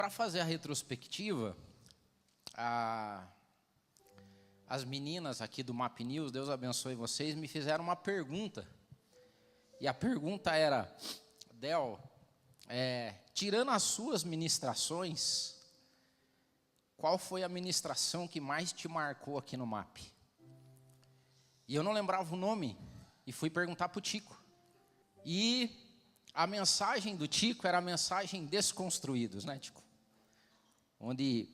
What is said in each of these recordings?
Para fazer a retrospectiva, as meninas aqui do Map News, Deus abençoe vocês, me fizeram uma pergunta. E a pergunta era: Del, tirando as suas ministrações, qual foi a ministração que mais te marcou aqui no MAP? E eu não lembrava o nome, e fui perguntar para o Tico. E a mensagem do Tico era a mensagem Desconstruídos, né, Tico? Onde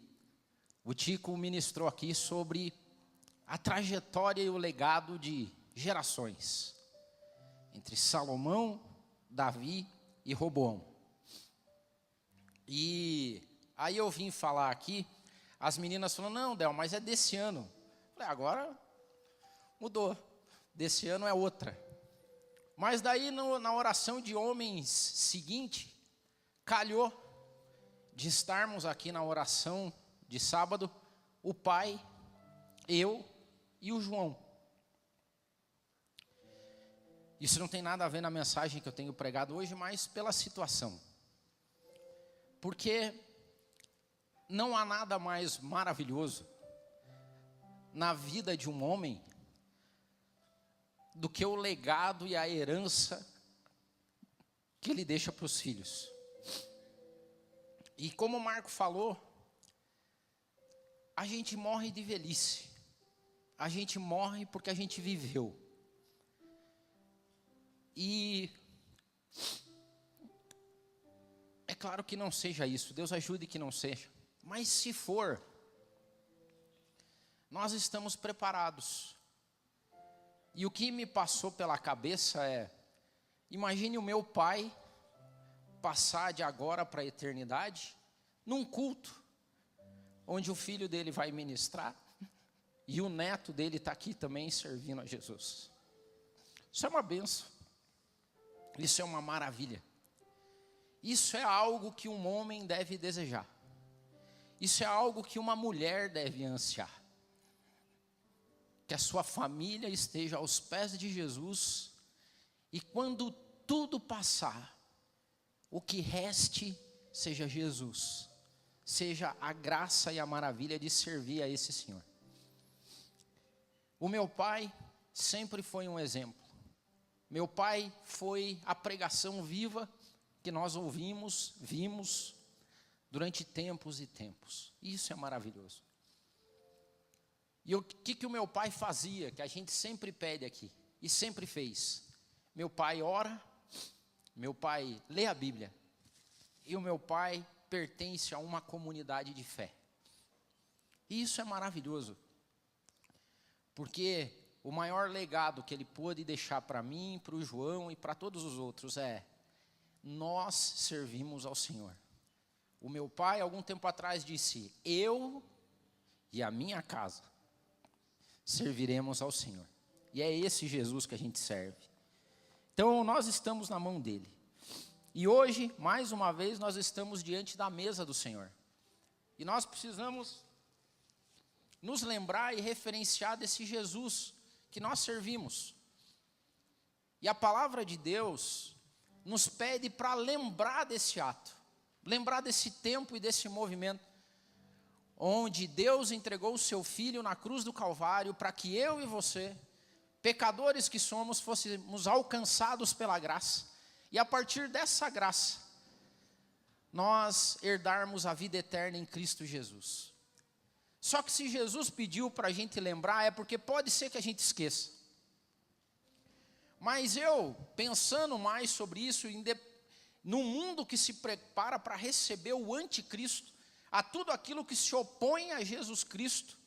o Tico ministrou aqui sobre a trajetória e o legado de gerações entre Salomão, Davi e Roboão. E aí eu vim falar aqui, as meninas falaram: não, Del, mas é desse ano. Eu falei: agora mudou, desse ano é outra. Mas daí na oração de homens seguinte, calhou de estarmos aqui na oração de sábado, o pai, eu e o João. Isso não tem nada a ver na mensagem que eu tenho pregado hoje, mas pela situação. Porque não há nada mais maravilhoso na vida de um homem do que o legado e a herança que ele deixa para os filhos. E como o Marco falou, a gente morre de velhice. A gente morre porque a gente viveu. E é claro que não seja isso, Deus ajude que não seja. Mas se for, nós estamos preparados. E o que me passou pela cabeça é: imagine o meu pai passar de agora para a eternidade num culto onde o filho dele vai ministrar e o neto dele está aqui também servindo a Jesus. Isso é uma bênção. Isso é uma maravilha. Isso é algo que um homem deve desejar. Isso é algo que uma mulher deve ansiar. Que a sua família esteja aos pés de Jesus e quando tudo passar, o que reste seja Jesus, seja a graça e a maravilha de servir a esse Senhor. O meu pai sempre foi um exemplo. Meu pai foi a pregação viva que nós ouvimos, vimos durante tempos e tempos. Isso é maravilhoso. E o que o meu pai fazia, que a gente sempre pede aqui, e sempre fez? Meu pai ora, meu pai lê a Bíblia, e o meu pai pertence a uma comunidade de fé. E isso é maravilhoso, porque o maior legado que ele pôde deixar para mim, para o João e para todos os outros é: nós servimos ao Senhor. O meu pai, algum tempo atrás, disse: eu e a minha casa serviremos ao Senhor. E é esse Jesus que a gente serve. Então nós estamos na mão dele. E hoje, mais uma vez, nós estamos diante da mesa do Senhor. E nós precisamos nos lembrar e referenciar desse Jesus que nós servimos. E a palavra de Deus nos pede para lembrar desse ato, lembrar desse tempo e desse movimento, onde Deus entregou o seu Filho na cruz do Calvário para que eu e você, pecadores que somos, fôssemos alcançados pela graça. E a partir dessa graça, nós herdarmos a vida eterna em Cristo Jesus. Só que se Jesus pediu para a gente lembrar, é porque pode ser que a gente esqueça. Mas eu, pensando mais sobre isso, num mundo que se prepara para receber o anticristo, a tudo aquilo que se opõe a Jesus Cristo,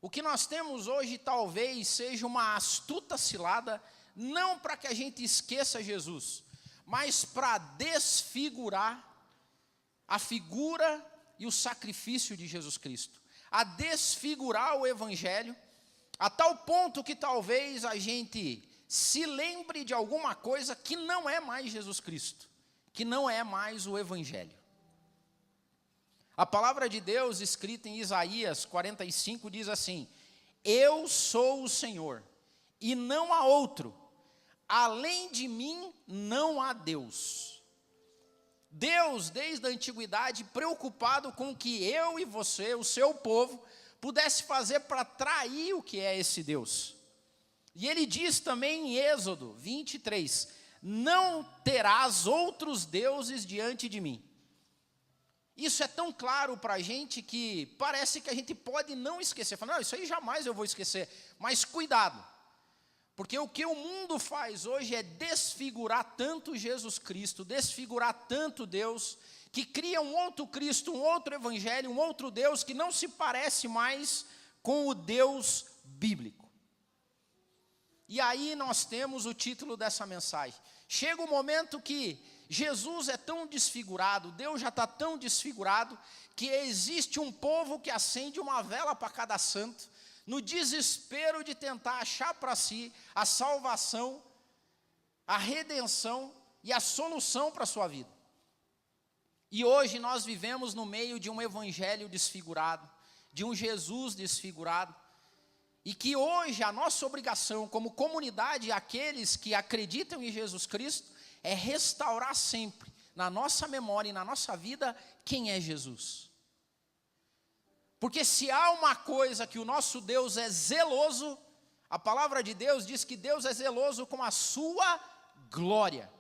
o que nós temos hoje talvez seja uma astuta cilada, não para que a gente esqueça Jesus, mas para desfigurar a figura e o sacrifício de Jesus Cristo, a desfigurar o Evangelho, a tal ponto que talvez a gente se lembre de alguma coisa que não é mais Jesus Cristo, que não é mais o Evangelho. A palavra de Deus, escrita em Isaías 45, diz assim: eu sou o Senhor, e não há outro, além de mim não há Deus. Deus, desde a antiguidade, preocupado com o que eu e você, o seu povo, pudesse fazer para atrair o que é esse Deus. E ele diz também em Êxodo 23, não terás outros deuses diante de mim. Isso é tão claro para a gente que parece que a gente pode não esquecer. Fala, não, isso aí jamais eu vou esquecer. Mas cuidado, porque o que o mundo faz hoje é desfigurar tanto Jesus Cristo, desfigurar tanto Deus, que cria um outro Cristo, um outro evangelho, um outro Deus que não se parece mais com o Deus bíblico. E aí nós temos o título dessa mensagem. Chega um momento que Jesus é tão desfigurado, Deus já está tão desfigurado, que existe um povo que acende uma vela para cada santo, no desespero de tentar achar para si a salvação, a redenção e a solução para a sua vida. E hoje nós vivemos no meio de um evangelho desfigurado, de um Jesus desfigurado, e que hoje a nossa obrigação como comunidade, aqueles que acreditam em Jesus Cristo, é restaurar sempre, na nossa memória e na nossa vida, quem é Jesus. Porque se há uma coisa que o nosso Deus é zeloso, a palavra de Deus diz que Deus é zeloso com a sua glória,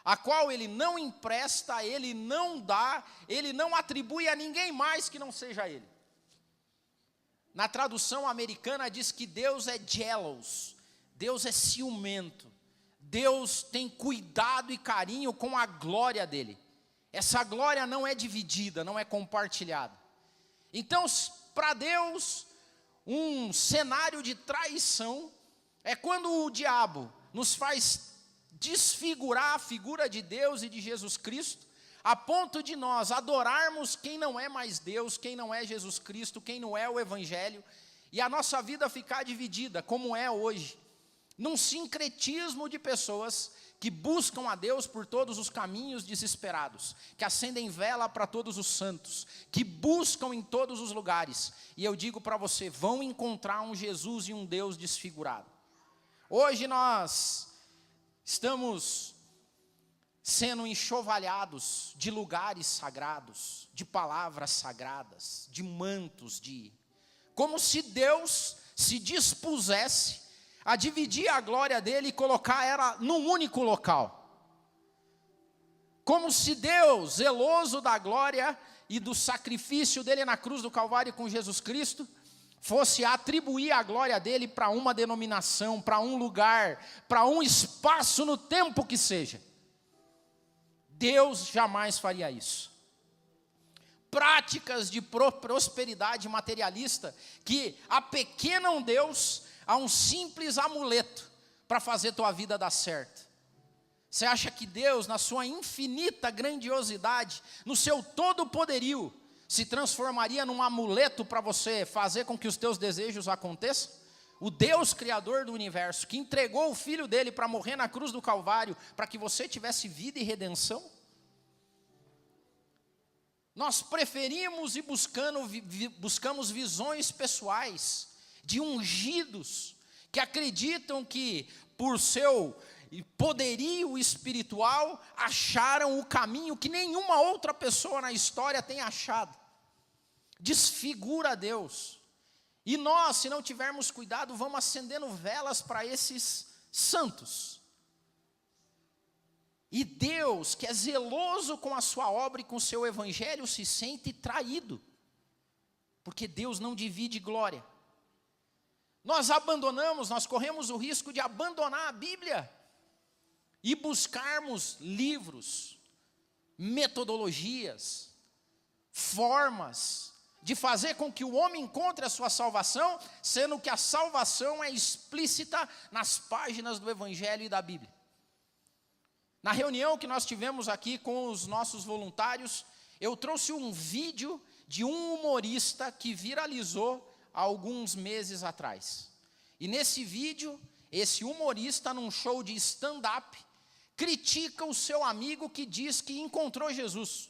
a qual Ele não empresta, Ele não dá, Ele não atribui a ninguém mais que não seja Ele. Na tradução americana diz que Deus é jealous, Deus é ciumento, Deus tem cuidado e carinho com a glória dEle. Essa glória não é dividida, não é compartilhada. Então, para Deus, um cenário de traição é quando o diabo nos faz desfigurar a figura de Deus e de Jesus Cristo, a ponto de nós adorarmos quem não é mais Deus, quem não é Jesus Cristo, quem não é o Evangelho, e a nossa vida ficar dividida, como é hoje, num sincretismo de pessoas que buscam a Deus por todos os caminhos desesperados, que acendem vela para todos os santos, que buscam em todos os lugares. E eu digo para você, vão encontrar um Jesus e um Deus desfigurado. Hoje nós estamos sendo enxovalhados de lugares sagrados, de palavras sagradas, de mantos, como se Deus se dispusesse a dividir a glória dele e colocar ela num único local. Como se Deus, zeloso da glória e do sacrifício dele na cruz do Calvário com Jesus Cristo, fosse atribuir a glória dele para uma denominação, para um lugar, para um espaço no tempo que seja. Deus jamais faria isso. Práticas de prosperidade materialista que apequenam Deus a um simples amuleto para fazer tua vida dar certo. Você acha que Deus, na sua infinita grandiosidade, no seu todo poderio, se transformaria num amuleto para você fazer com que os teus desejos aconteçam? O Deus criador do universo, que entregou o Filho dele para morrer na cruz do Calvário, para que você tivesse vida e redenção? Nós preferimos e buscamos visões pessoais de ungidos que acreditam que por seu poderio espiritual acharam o caminho que nenhuma outra pessoa na história tem achado. Desfigura Deus. E nós, se não tivermos cuidado, vamos acendendo velas para esses santos. E Deus, que é zeloso com a sua obra e com o seu evangelho, se sente traído. Porque Deus não divide glória. Nós corremos o risco de abandonar a Bíblia e buscarmos livros, metodologias, formas de fazer com que o homem encontre a sua salvação, sendo que a salvação é explícita nas páginas do Evangelho e da Bíblia. Na reunião que nós tivemos aqui com os nossos voluntários, eu trouxe um vídeo de um humorista que viralizou há alguns meses atrás. E nesse vídeo, esse humorista, num show de stand-up, critica o seu amigo que diz que encontrou Jesus.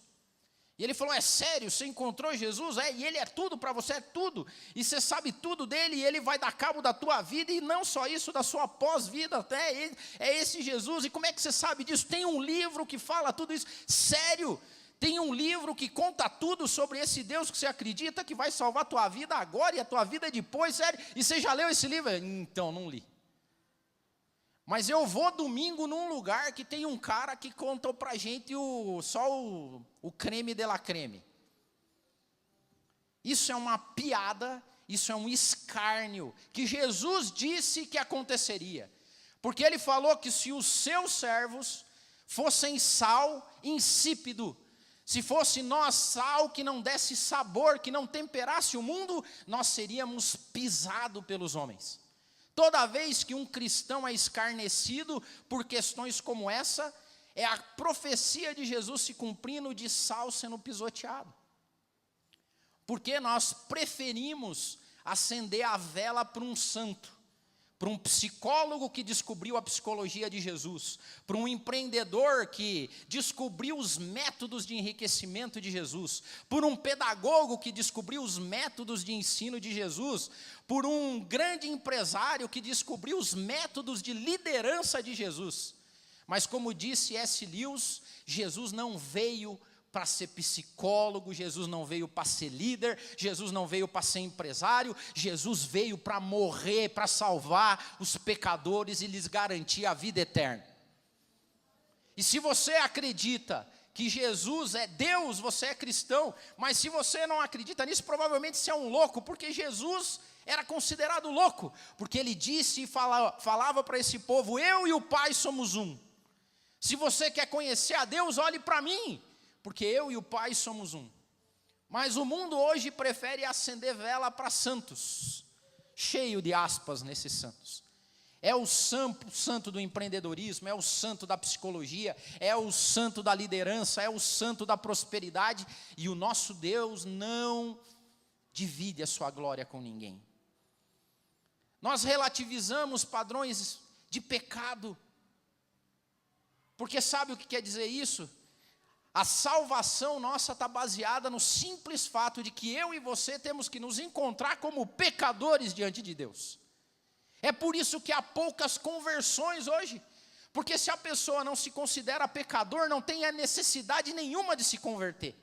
E ele falou, é sério, você encontrou Jesus? E ele é tudo para você, é tudo. E você sabe tudo dele, e ele vai dar cabo da tua vida, e não só isso, da sua pós-vida até, é esse Jesus. E como é que você sabe disso? Tem um livro que fala tudo isso. Sério, tem um livro que conta tudo sobre esse Deus que você acredita que vai salvar a tua vida agora e a tua vida depois, sério. E você já leu esse livro? Então, não li. Mas eu vou domingo num lugar que tem um cara que contou pra gente só o creme de la creme. Isso é uma piada, isso é um escárnio, que Jesus disse que aconteceria. Porque ele falou que se os seus servos fossem sal insípido, se fosse nós sal que não desse sabor, que não temperasse o mundo, nós seríamos pisados pelos homens. Toda vez que um cristão é escarnecido por questões como essa, é a profecia de Jesus se cumprindo de sal sendo pisoteado. Porque nós preferimos acender a vela para um santo, para um psicólogo que descobriu a psicologia de Jesus, para um empreendedor que descobriu os métodos de enriquecimento de Jesus, por um pedagogo que descobriu os métodos de ensino de Jesus, por um grande empresário que descobriu os métodos de liderança de Jesus. Mas como disse S. Lewis, Jesus não veio para ser psicólogo, Jesus não veio para ser líder, Jesus não veio para ser empresário, Jesus veio para morrer, para salvar os pecadores e lhes garantir a vida eterna. E se você acredita que Jesus é Deus, você é cristão, mas se você não acredita nisso, provavelmente você é um louco, porque Jesus era considerado louco, porque ele disse e falava para esse povo, eu e o Pai somos um. Se você quer conhecer a Deus, olhe para mim, porque eu e o Pai somos um. Mas o mundo hoje prefere acender vela para santos, cheio de aspas nesses santos. É o santo do empreendedorismo, é o santo da psicologia, é o santo da liderança, é o santo da prosperidade, e o nosso Deus não divide a sua glória com ninguém. Nós relativizamos padrões de pecado, porque sabe o que quer dizer isso? A salvação nossa está baseada no simples fato de que eu e você temos que nos encontrar como pecadores diante de Deus. É por isso que há poucas conversões hoje, porque se a pessoa não se considera pecador, não tem a necessidade nenhuma de se converter.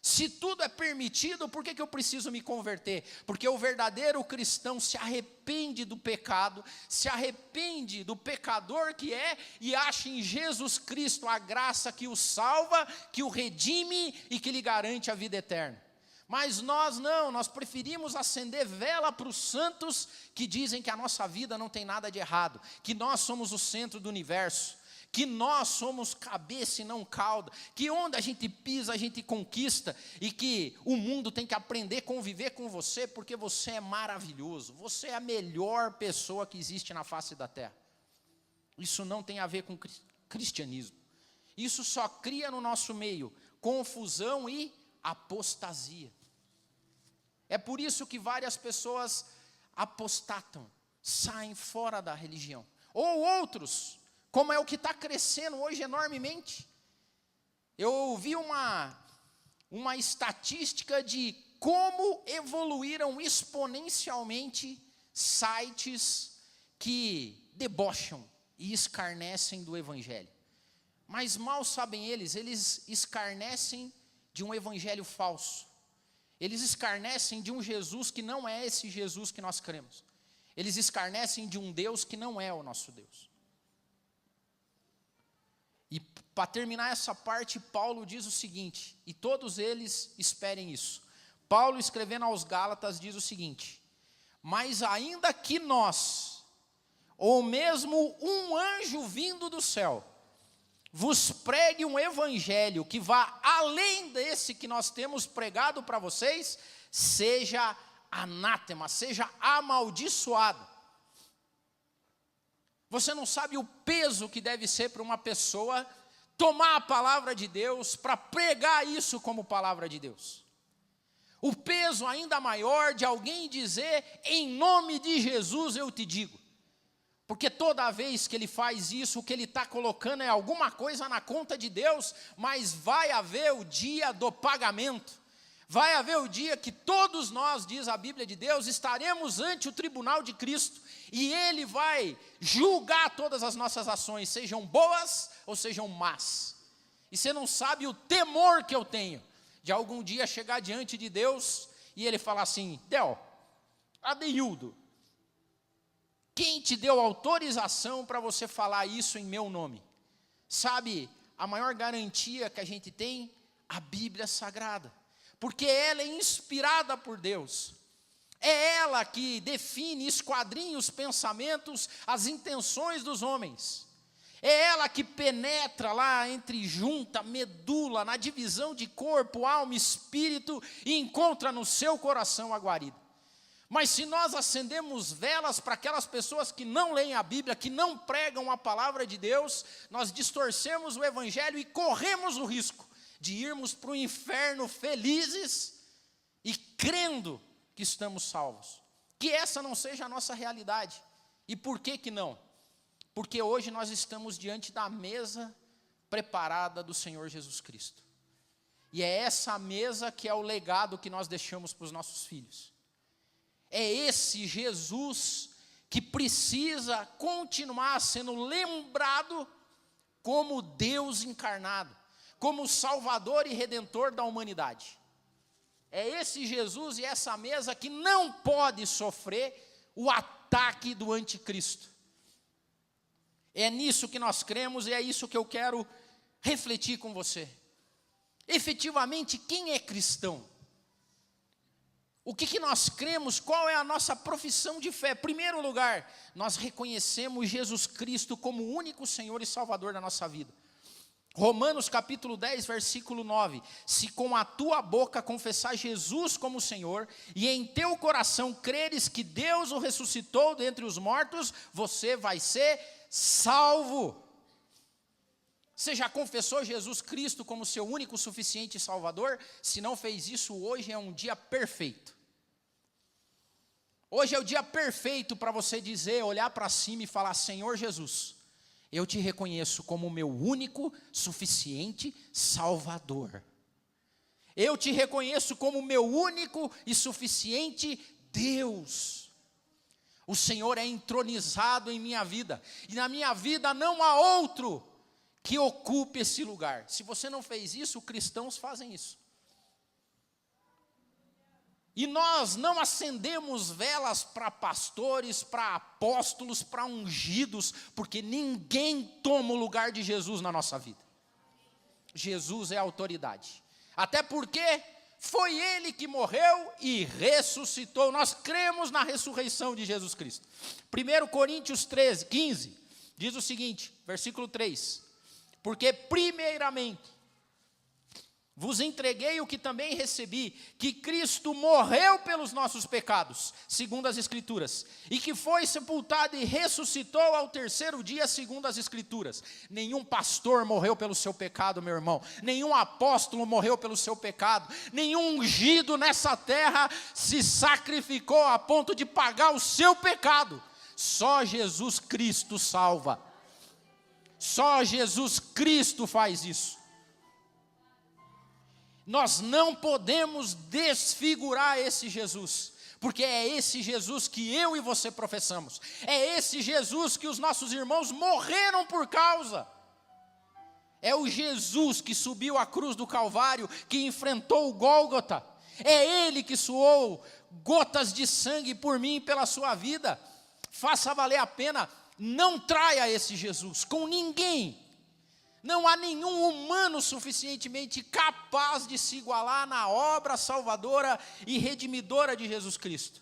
Se tudo é permitido, por que eu preciso me converter? Porque o verdadeiro cristão se arrepende do pecado, se arrepende do pecador que é, e acha em Jesus Cristo a graça que o salva, que o redime e que lhe garante a vida eterna. Mas nós não, nós preferimos acender vela para os santos que dizem que a nossa vida não tem nada de errado, que nós somos o centro do universo, que nós somos cabeça e não cauda, que onde a gente pisa a gente conquista, e que o mundo tem que aprender a conviver com você, porque você é maravilhoso, você é a melhor pessoa que existe na face da terra. Isso não tem a ver com cristianismo, isso só cria no nosso meio confusão e apostasia. É por isso que várias pessoas apostatam, saem fora da religião, ou outros, como é o que está crescendo hoje enormemente. Eu vi uma estatística de como evoluíram exponencialmente sites que debocham e escarnecem do evangelho. Mas mal sabem eles escarnecem de um evangelho falso. Eles escarnecem de um Jesus que não é esse Jesus que nós cremos. Eles escarnecem de um Deus que não é o nosso Deus. E para terminar essa parte, Paulo diz o seguinte, e todos eles esperem isso. Paulo, escrevendo aos Gálatas, diz o seguinte: mas ainda que nós, ou mesmo um anjo vindo do céu, vos pregue um evangelho que vá além desse que nós temos pregado para vocês, seja anátema, seja amaldiçoado. Você não sabe o peso que deve ser para uma pessoa tomar a palavra de Deus para pregar isso como palavra de Deus. O peso ainda maior de alguém dizer, em nome de Jesus eu te digo. Porque toda vez que ele faz isso, o que ele está colocando é alguma coisa na conta de Deus, mas vai haver o dia do pagamento. Vai haver o dia que todos nós, diz a Bíblia de Deus, estaremos ante o tribunal de Cristo. E Ele vai julgar todas as nossas ações, sejam boas ou sejam más. E você não sabe o temor que eu tenho de algum dia chegar diante de Deus e Ele falar assim: Adeildo, quem te deu autorização para você falar isso em meu nome? Sabe, a maior garantia que a gente tem, a Bíblia Sagrada. Porque ela é inspirada por Deus. É ela que define, esquadrinha os pensamentos, as intenções dos homens. É ela que penetra lá entre junta, medula, na divisão de corpo, alma e espírito, e encontra no seu coração a guarida. Mas se nós acendemos velas para aquelas pessoas que não leem a Bíblia, que não pregam a palavra de Deus, nós distorcemos o Evangelho e corremos o risco de irmos para o inferno felizes e crendo que estamos salvos. Que essa não seja a nossa realidade. E por que não? Porque hoje nós estamos diante da mesa preparada do Senhor Jesus Cristo. E é essa mesa que é o legado que nós deixamos para os nossos filhos. É esse Jesus que precisa continuar sendo lembrado como Deus encarnado, como Salvador e Redentor da humanidade. É esse Jesus e essa mesa que não pode sofrer o ataque do anticristo. É nisso que nós cremos e é isso que eu quero refletir com você. Efetivamente, quem é cristão? O que nós cremos? Qual é a nossa profissão de fé? Em primeiro lugar, nós reconhecemos Jesus Cristo como o único Senhor e Salvador da nossa vida. Romanos capítulo 10, versículo 9. Se com a tua boca confessar Jesus como Senhor, e em teu coração creres que Deus o ressuscitou dentre os mortos, você vai ser salvo. Você já confessou Jesus Cristo como seu único, suficiente Salvador? Se não fez isso, hoje é um dia perfeito. Hoje é o dia perfeito para você dizer, olhar para cima e falar: Senhor Jesus, eu te reconheço como o meu único, suficiente Salvador. Eu te reconheço como o meu único e suficiente Deus. O Senhor é entronizado em minha vida, e na minha vida não há outro que ocupe esse lugar. Se você não fez isso, cristãos fazem isso. E nós não acendemos velas para pastores, para apóstolos, para ungidos, porque ninguém toma o lugar de Jesus na nossa vida. Jesus é a autoridade. Até porque foi Ele que morreu e ressuscitou. Nós cremos na ressurreição de Jesus Cristo. 1 Coríntios 13, 15, diz o seguinte, versículo 3. Porque primeiramente vos entreguei o que também recebi, que Cristo morreu pelos nossos pecados, segundo as Escrituras, e que foi sepultado e ressuscitou ao terceiro dia, segundo as Escrituras. Nenhum pastor morreu pelo seu pecado, meu irmão, nenhum apóstolo morreu pelo seu pecado, nenhum ungido nessa terra se sacrificou a ponto de pagar o seu pecado. Só Jesus Cristo salva. Só Jesus Cristo faz isso. Nós não podemos desfigurar esse Jesus, porque é esse Jesus que eu e você professamos. É esse Jesus que os nossos irmãos morreram por causa. É o Jesus que subiu a cruz do Calvário, que enfrentou o Gólgota. É Ele que suou gotas de sangue por mim e pela sua vida. Faça valer a pena. Não traia esse Jesus com ninguém. Não há nenhum humano suficientemente capaz de se igualar na obra salvadora e redimidora de Jesus Cristo.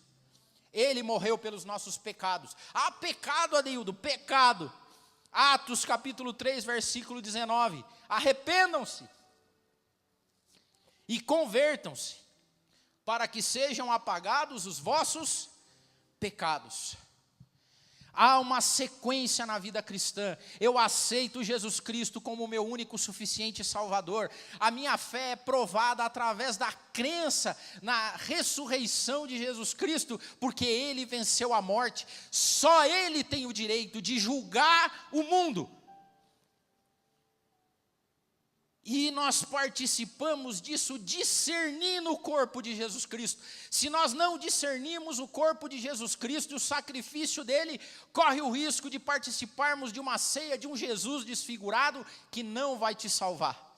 Ele morreu pelos nossos pecados. Há pecado, Adeildo, pecado. Atos capítulo 3, versículo 19. Arrependam-se e convertam-se, para que sejam apagados os vossos pecados. Há uma sequência na vida cristã. Eu aceito Jesus Cristo como o meu único suficiente Salvador. A minha fé é provada através da crença na ressurreição de Jesus Cristo, porque Ele venceu a morte. Só Ele tem o direito de julgar o mundo. E nós participamos disso discernindo o corpo de Jesus Cristo. Se nós não discernimos o corpo de Jesus Cristo e o sacrifício dele, corre o risco de participarmos de uma ceia de um Jesus desfigurado que não vai te salvar.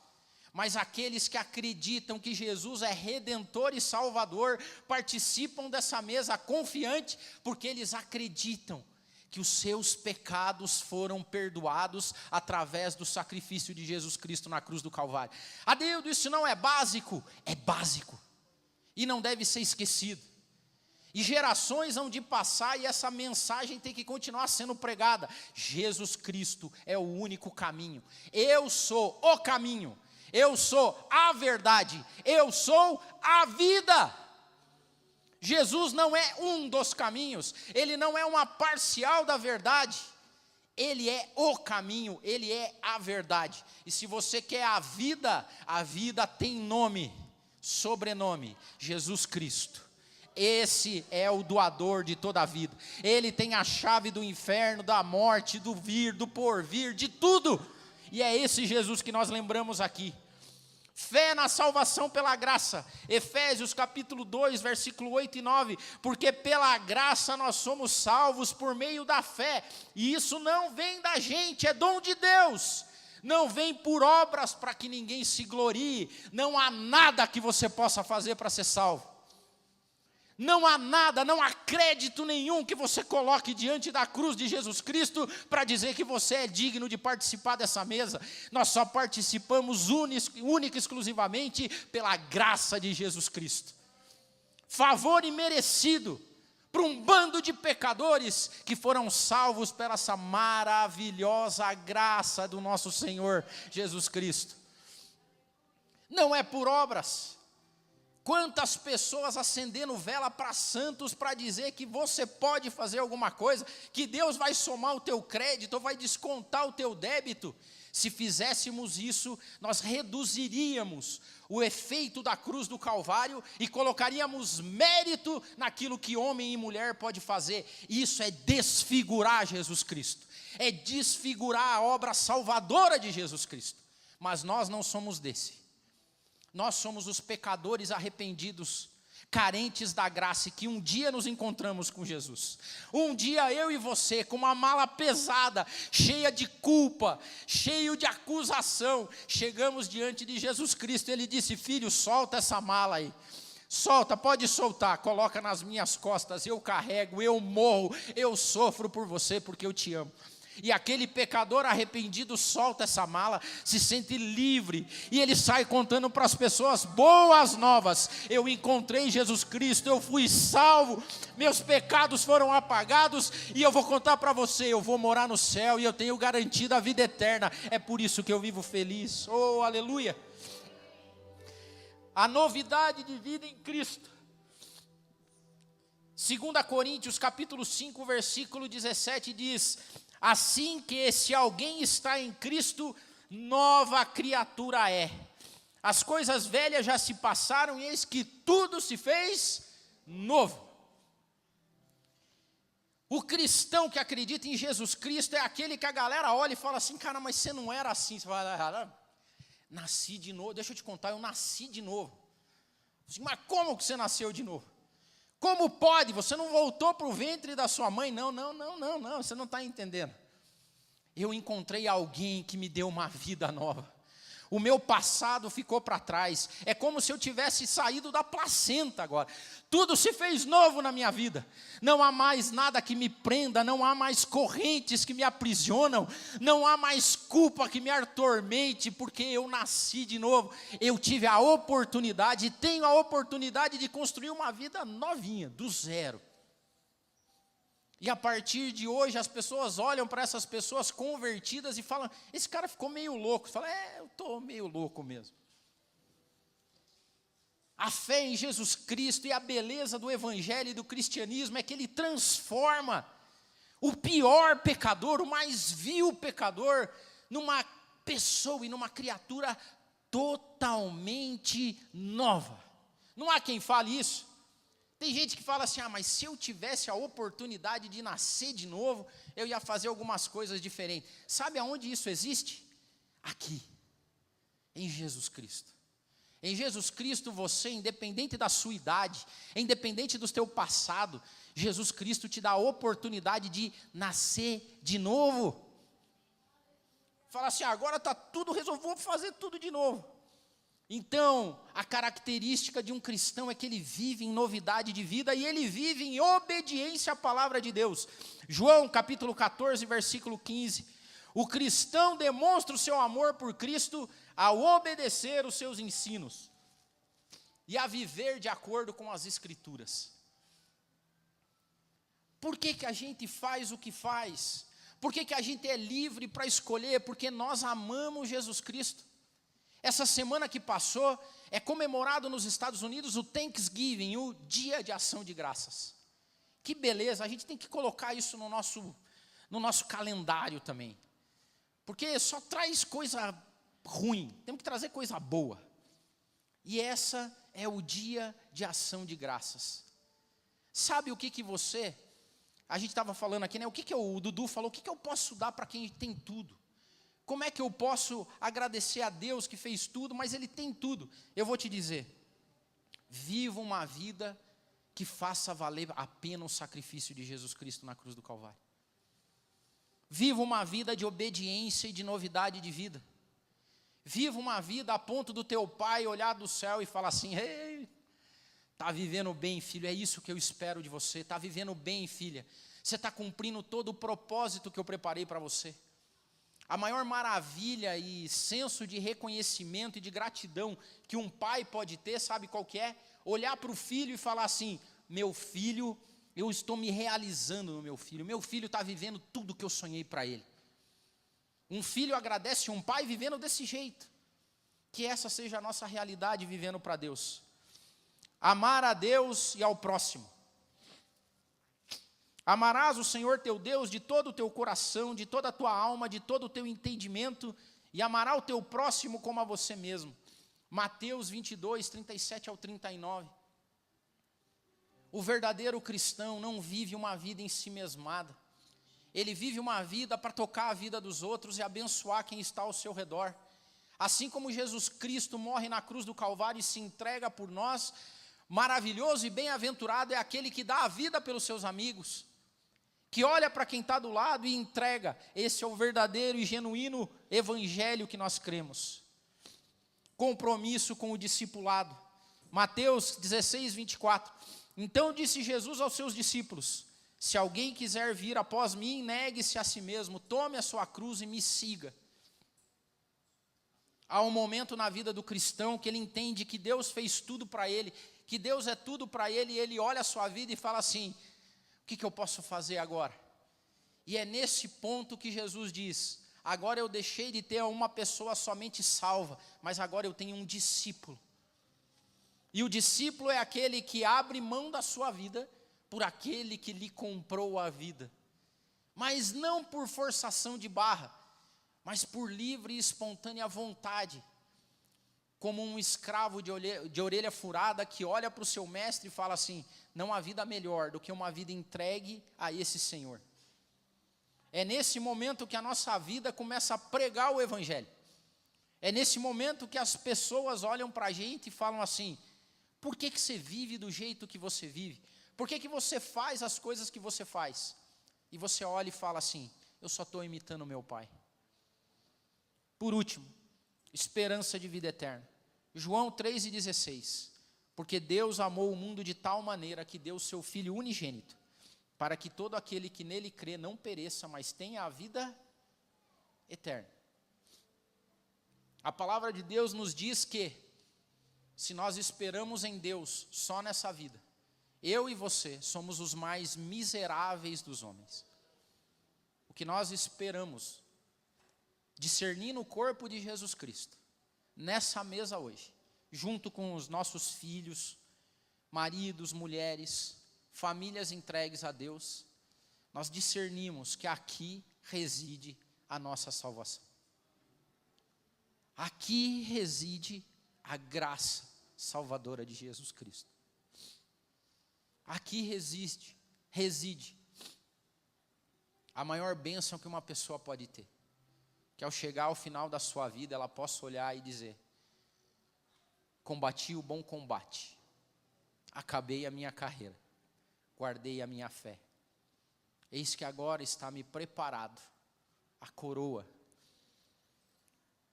Mas aqueles que acreditam que Jesus é Redentor e Salvador, participam dessa mesa confiante, porque eles acreditam que os seus pecados foram perdoados através do sacrifício de Jesus Cristo na cruz do Calvário. Adeildo, isso não é básico? É básico. E não deve ser esquecido. E gerações hão de passar e essa mensagem tem que continuar sendo pregada. Jesus Cristo é o único caminho. Eu sou o caminho. Eu sou a verdade. Eu sou a vida. Jesus não é um dos caminhos, Ele não é uma parcial da verdade, Ele é o caminho, Ele é a verdade. E se você quer a vida tem nome, sobrenome, Jesus Cristo. Esse é o doador de toda a vida. Ele tem a chave do inferno, da morte, do vir, do porvir, de tudo. E é esse Jesus que nós lembramos aqui. Fé na salvação pela graça, Efésios capítulo 2, versículo 8 e 9, porque pela graça nós somos salvos por meio da fé, e isso não vem da gente, é dom de Deus, não vem por obras para que ninguém se glorie, não há nada que você possa fazer para ser salvo. Não há nada, não há crédito nenhum que você coloque diante da cruz de Jesus Cristo para dizer que você é digno de participar dessa mesa. Nós só participamos única e exclusivamente pela graça de Jesus Cristo. Favor imerecido para um bando de pecadores que foram salvos pela essa maravilhosa graça do nosso Senhor Jesus Cristo. Não é por obras. Quantas pessoas acendendo vela para santos para dizer que você pode fazer alguma coisa, que Deus vai somar o teu crédito ou vai descontar o teu débito. Se fizéssemos isso, nós reduziríamos o efeito da cruz do Calvário e colocaríamos mérito naquilo que homem e mulher pode fazer. Isso é desfigurar Jesus Cristo, é desfigurar a obra salvadora de Jesus Cristo. Mas nós não somos desse. Nós somos os pecadores arrependidos, carentes da graça, e que um dia nos encontramos com Jesus. Um dia eu e você, com uma mala pesada, cheia de culpa, cheio de acusação, chegamos diante de Jesus Cristo. Ele disse: filho, solta essa mala aí. Solta, pode soltar, coloca nas minhas costas, eu carrego, eu morro, eu sofro por você porque eu te amo. E aquele pecador arrependido solta essa mala, se sente livre, e ele sai contando para as pessoas boas novas: eu encontrei Jesus Cristo, eu fui salvo, meus pecados foram apagados, e eu vou contar para você, eu vou morar no céu, e eu tenho garantido a vida eterna, é por isso que eu vivo feliz. Oh, aleluia! A novidade de vida em Cristo. 2 Coríntios capítulo 5, versículo 17 diz: assim que se alguém está em Cristo, nova criatura é. As coisas velhas já se passaram e eis que tudo se fez novo. O cristão que acredita em Jesus Cristo é aquele que a galera olha e fala assim: cara, mas você não era assim. Você fala: nasci de novo. Deixa eu te contar, eu nasci de novo. Mas como que você nasceu de novo? Como pode? Você não voltou para o ventre da sua mãe? Não, você não está entendendo. Eu encontrei alguém que me deu uma vida nova. O meu passado ficou para trás. É como se eu tivesse saído da placenta agora. Tudo se fez novo na minha vida. Não há mais nada que me prenda, não há mais correntes que me aprisionam, não há mais culpa que me atormente, porque eu nasci de novo. Eu tive a oportunidade, tenho a oportunidade de construir uma vida novinha, do zero. E a partir de hoje as pessoas olham para essas pessoas convertidas e falam: esse cara ficou meio louco. Você fala: eu estou meio louco mesmo. A fé em Jesus Cristo e a beleza do evangelho e do cristianismo é que ele transforma o pior pecador, o mais vil pecador, numa pessoa e numa criatura totalmente nova. Não há quem fale isso. Tem gente que fala assim, mas se eu tivesse a oportunidade de nascer de novo, eu ia fazer algumas coisas diferentes. Sabe aonde isso existe? Aqui, em Jesus Cristo. Em Jesus Cristo você, independente da sua idade, independente do teu passado, Jesus Cristo te dá a oportunidade de nascer de novo. Fala assim, agora está tudo resolvido, vou fazer tudo de novo. Então, a característica de um cristão é que ele vive em novidade de vida e ele vive em obediência à palavra de Deus. João capítulo 14, versículo 15. O cristão demonstra o seu amor por Cristo ao obedecer os seus ensinos e a viver de acordo com as Escrituras. Por que a gente faz o que faz? Por que a gente é livre para escolher? Porque nós amamos Jesus Cristo. Essa semana que passou, é comemorado nos Estados Unidos o Thanksgiving, o Dia de Ação de Graças. Que beleza, a gente tem que colocar isso no nosso calendário também. Porque só traz coisa ruim, temos que trazer coisa boa. E essa é o Dia de Ação de Graças. Sabe o que você, a gente estava falando aqui, né? O Dudu falou, o que eu posso dar para quem tem tudo? Como é que eu posso agradecer a Deus que fez tudo, mas Ele tem tudo? Eu vou te dizer, viva uma vida que faça valer a pena o sacrifício de Jesus Cristo na cruz do Calvário. Viva uma vida de obediência e de novidade de vida. Viva uma vida a ponto do teu pai olhar do céu e falar assim, ei, está vivendo bem, filho, é isso que eu espero de você, está vivendo bem, filha, você está cumprindo todo o propósito que eu preparei para você. A maior maravilha e senso de reconhecimento e de gratidão que um pai pode ter, sabe qual que é? Olhar para o filho e falar assim, meu filho, eu estou me realizando no meu filho está vivendo tudo que eu sonhei para ele. Um filho agradece um pai vivendo desse jeito. Que essa seja a nossa realidade vivendo para Deus. Amar a Deus e ao próximo. Amarás o Senhor teu Deus de todo o teu coração, de toda a tua alma, de todo o teu entendimento, e amará o teu próximo como a você mesmo. Mateus 22, 37 ao 39. O verdadeiro cristão não vive uma vida em si mesmada. Ele vive uma vida para tocar a vida dos outros e abençoar quem está ao seu redor. Assim como Jesus Cristo morre na cruz do Calvário e se entrega por nós, maravilhoso e bem-aventurado é aquele que dá a vida pelos seus amigos, que olha para quem está do lado e entrega. Esse é o verdadeiro e genuíno evangelho que nós cremos. Compromisso com o discipulado. Mateus 16, 24. Então disse Jesus aos seus discípulos, se alguém quiser vir após mim, negue-se a si mesmo, tome a sua cruz e me siga. Há um momento na vida do cristão que ele entende que Deus fez tudo para ele, que Deus é tudo para ele, e ele olha a sua vida e fala assim, o que eu posso fazer agora? E é nesse ponto que Jesus diz, agora eu deixei de ter uma pessoa somente salva, mas agora eu tenho um discípulo. E o discípulo é aquele que abre mão da sua vida por aquele que lhe comprou a vida. Mas não por forçação de barra, mas por livre e espontânea vontade. Como um escravo de orelha furada que olha para o seu mestre e fala assim, não há vida melhor do que uma vida entregue a esse Senhor. É nesse momento que a nossa vida começa a pregar o evangelho. É nesse momento que as pessoas olham para a gente e falam assim, por que você vive do jeito que você vive? Por que você faz as coisas que você faz? E você olha e fala assim, eu só estou imitando meu pai. Por último, esperança de vida eterna. João 3,16. Porque Deus amou o mundo de tal maneira que deu o seu Filho unigênito, para que todo aquele que nele crê não pereça, mas tenha a vida eterna. A palavra de Deus nos diz que, se nós esperamos em Deus só nessa vida, eu e você somos os mais miseráveis dos homens. O que nós esperamos discernir no corpo de Jesus Cristo, nessa mesa hoje, junto com os nossos filhos, maridos, mulheres, famílias entregues a Deus, nós discernimos que aqui reside a nossa salvação. Aqui reside a graça salvadora de Jesus Cristo. Aqui reside a maior bênção que uma pessoa pode ter. Que ao chegar ao final da sua vida, ela possa olhar e dizer: combati o bom combate, acabei a minha carreira, guardei a minha fé. Eis que agora está me preparado a coroa.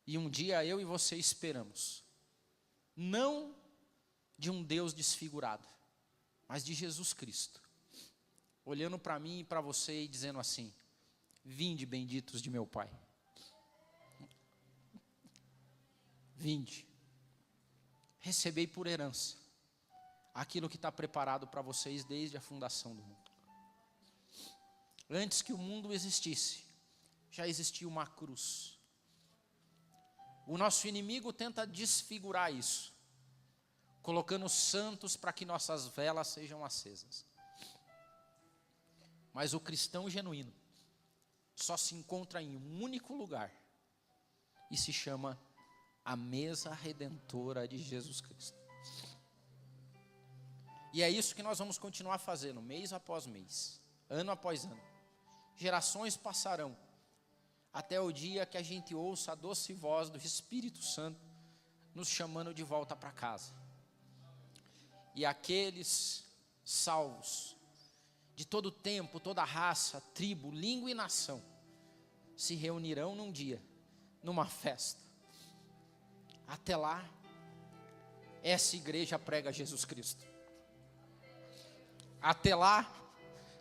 E um dia eu e você esperamos, não de um Deus desfigurado, mas de Jesus Cristo, olhando para mim e para você e dizendo assim: vinde, benditos de meu Pai. Vinde, recebei por herança aquilo que está preparado para vocês desde a fundação do mundo. Antes que o mundo existisse, já existia uma cruz. O nosso inimigo tenta desfigurar isso, colocando santos para que nossas velas sejam acesas. Mas o cristão genuíno só se encontra em um único lugar, e se chama a mesa redentora de Jesus Cristo. E é isso que nós vamos continuar fazendo, mês após mês, ano após ano. Gerações passarão, até o dia que a gente ouça a doce voz do Espírito Santo nos chamando de volta para casa. E aqueles salvos, de todo tempo, toda raça, tribo, língua e nação, se reunirão num dia, numa festa. Até lá, essa igreja prega Jesus Cristo. Até lá,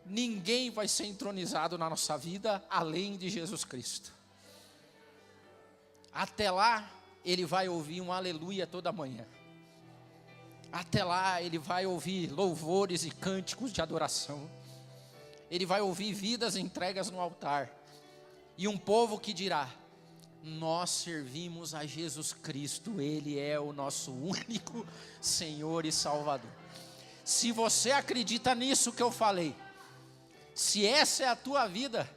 ninguém vai ser entronizado na nossa vida além de Jesus Cristo. Até lá, ele vai ouvir um aleluia toda manhã. Até lá, ele vai ouvir louvores e cânticos de adoração. Ele vai ouvir vidas entregas no altar. E um povo que dirá: nós servimos a Jesus Cristo, Ele é o nosso único Senhor e Salvador. Se você acredita nisso que eu falei, se essa é a tua vida,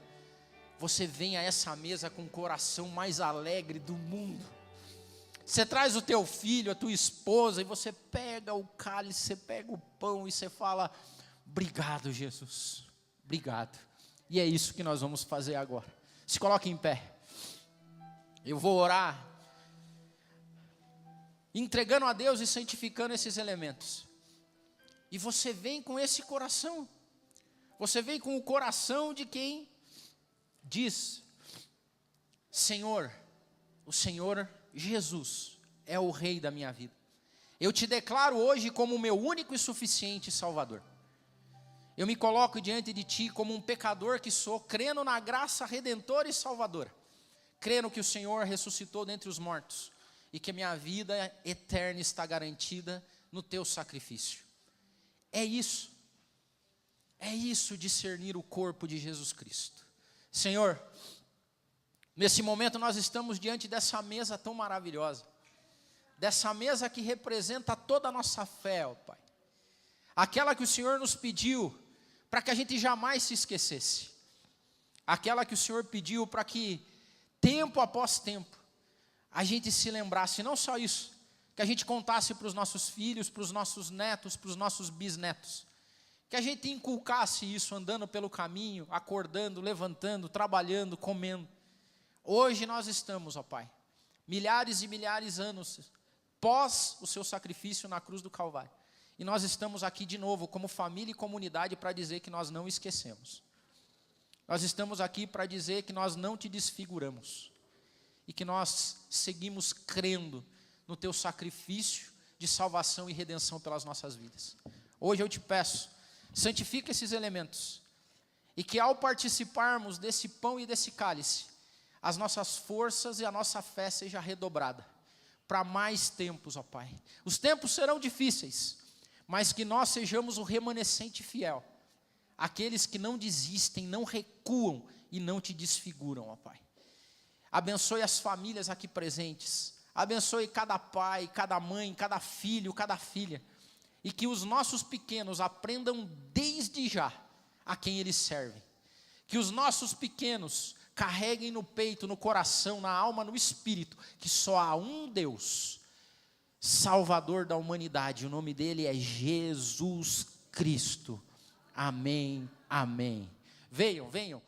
você vem a essa mesa com o coração mais alegre do mundo. Você traz o teu filho, a tua esposa, e você pega o cálice, você pega o pão e você fala: obrigado, Jesus, obrigado. E é isso que nós vamos fazer agora. Se coloque em pé. Eu vou orar, entregando a Deus e santificando esses elementos. E você vem com esse coração. Você vem com o coração de quem diz: Senhor, o Senhor Jesus é o Rei da minha vida. Eu te declaro hoje como o meu único e suficiente Salvador. Eu me coloco diante de Ti como um pecador que sou, crendo na graça redentora e salvadora. Crendo que o Senhor ressuscitou dentre os mortos e que a minha vida eterna está garantida no Teu sacrifício. É isso discernir o corpo de Jesus Cristo. Senhor, nesse momento nós estamos diante dessa mesa tão maravilhosa, dessa mesa que representa toda a nossa fé, ó Pai. Aquela que o Senhor nos pediu para que a gente jamais se esquecesse. Aquela que o Senhor pediu para que tempo após tempo, a gente se lembrasse, não só isso, que a gente contasse para os nossos filhos, para os nossos netos, para os nossos bisnetos, que a gente inculcasse isso andando pelo caminho, acordando, levantando, trabalhando, comendo. Hoje nós estamos, ó Pai, milhares e milhares de anos pós o seu sacrifício na cruz do Calvário, e nós estamos aqui de novo como família e comunidade para dizer que nós não esquecemos. Nós estamos aqui para dizer que nós não te desfiguramos e que nós seguimos crendo no teu sacrifício de salvação e redenção pelas nossas vidas. Hoje eu te peço, santifica esses elementos e que ao participarmos desse pão e desse cálice, as nossas forças e a nossa fé seja redobrada para mais tempos, ó Pai. Os tempos serão difíceis, mas que nós sejamos o remanescente fiel, aqueles que não desistem, não recuam e não te desfiguram, ó Pai. Abençoe as famílias aqui presentes, abençoe cada pai, cada mãe, cada filho, cada filha, e que os nossos pequenos aprendam desde já a quem eles servem, Que os nossos pequenos carreguem no peito, no coração, na alma, no espírito, que só há um Deus, Salvador da humanidade, o nome dele é Jesus Cristo. Amém, amém. Venham, venham.